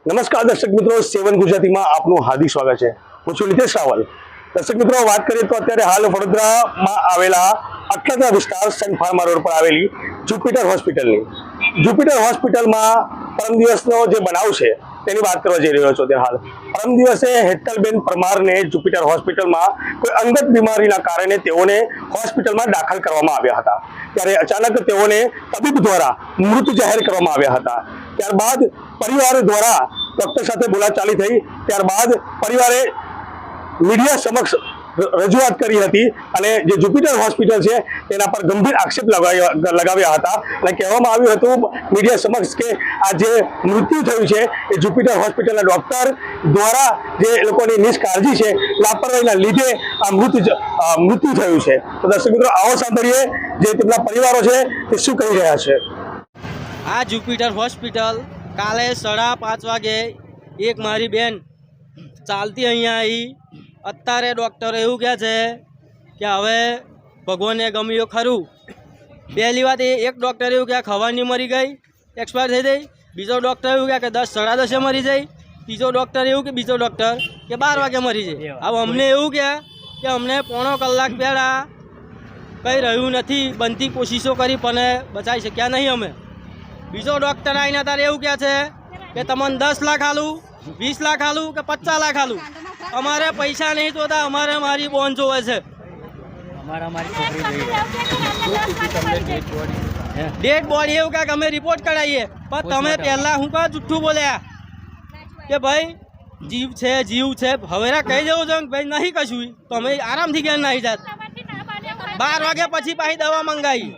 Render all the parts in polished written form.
નમસ્કાર દર્શક મિત્રો, સેવન ગુજરાતીમાં આપનું હાર્દિક સ્વાગત છે। હું છું નિતેશ રાવલ। દર્શક મિત્રો, વાત કરીએ તો અત્યારે હાલ વડોદરામાં આવેલા અટલાદરા વિસ્તાર સન ફાર્મા રોડ પર આવેલી જુપિટર હોસ્પિટલમાં પરમ દિવસનો જે બનાવ છે તેની વાત કરવા જઈ રહ્યો છું। હાલ પરમ દિવસે હેતલબેન પરમારને જુપિટર હોસ્પિટલમાં કોઈ અંગત બીમારીના કારણે તેઓને હોસ્પિટલમાં દાખલ કરવામાં આવ્યા હતા। ત્યારે અચાનક તેઓને તબીબ દ્વારા મૃત જાહેર કરવામાં આવ્યા હતા। ત્યારબાદ પરિવાર દ્વારા ડોક્ટર સાથે બોલાચાલી થઈ। ત્યારબાદ પરિવારે મીડિયા સમક્ષ રજૂઆત કરી હતી અને જે જુપિટર હોસ્પિટલ છે તેના પર ગંભીર આક્ષેપ લગાવ્યા હતા અને કહેવામાં આવ્યું હતું મીડિયા સમક્ષ કે આ જે મૃત્યુ થયું છે એ જુપિટર હોસ્પિટલના ડોક્ટર દ્વારા જે લોકોની નિષ્કાળજી છે, લાપરવાહીના લીધે આ મૃત્યુ થયું છે। તો દર્શક મિત્રો, આવો સાંભળીએ જે તેમના પરિવારો છે તે શું કહી રહ્યા છે। આ જુપિટર હોસ્પિટલ કાલે 5:30 વાગે એક મારી બેન ચાલતી અહીંયા આવી। અત્યારે ડૉક્ટરો એવું કહે છે કે હવે ભગવાનને ગમ્યું ખરું। પહેલી વાત એક ડૉક્ટર એવું કહે ખવાની મરી ગઈ, એક્સપાયર થઈ ગઈ। બીજો ડૉક્ટર એવું કહે કે 10 સાડા 10 મરી જાય। ત્રીજો ડૉક્ટર એવું કે 12 વાગે મરી જાય। હવે અમને એવું કહે કે અમને પોણો કલાક પહેલાં કંઈ રહ્યું નથી, બનતી કોશિશો કરી પણ બચાવી શક્યા નહીં અમે। બીજો ડૉક્ટર આવીને તારે એવું કહે છે કે તમને 10 લાખ આલું, 20 લાખ આલું કે 50 લાખ આલું। અમારે પૈસા નહીં જોતા, અમારે મારી બોન જોવે છે। ડેડ બોડી એવું કાંઈક અમે રિપોર્ટ કરાવીએ, પણ તમે પહેલાં હું કાં જુઠ્ઠું બોલ્યા કે ભાઈ જીવ છે જીવ છે। હવેરા કહી દેવું છે કે ભાઈ નહીં કશું, તો અમે આરામથી ઘેર નાહી જાત। 12 વાગ્યા પછી પાછી દવા મંગાવી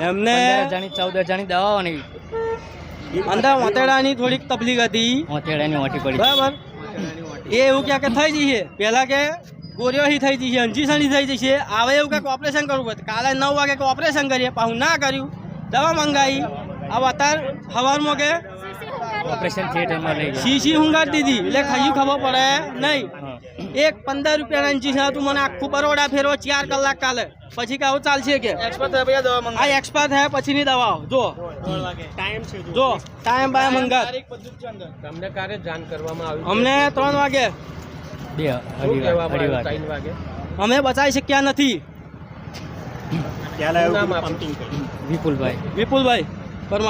એમને 14 જણી દવાઓ નહીં અંદર મોતેડાની થોડીક તકલીફ હતી, બરાબર। એ એવું ક્યાં કે થઈ જશે, પહેલાં કે ગોરીઓથી થઈ જશે, અંજીસણી થઈ જશે, આવે એવું કંઈક ઓપરેશન કરવું પડે। કાલે 9 વાગે કે ઓપરેશન કરીએ, પાછું ના કર્યું, દવા મંગાવી। હવે અત્યારે સવારમાં કે ઓપરેશન થિયેટરમાં લઈ શીશી હુંગાડી દીધી, એટલે ખાયું ખબર પડે નહીં। એક 15 રૂપિયાના ઇન્જેક્શન હતું, મને આખું બરોડા ફેરવો 4 કલાક કાલે, પછી કે આવું ચાલશે કે આ એક્સપાયર થયા પછીની દવાઓ જો ટાઈમ બાય મંગાત। તમને ક્યારે જાણ કરવામાં આવી? અમને 3 વાગે અમે બચાવી શક્યા નથી। વિપુલભાઈ પરમાર।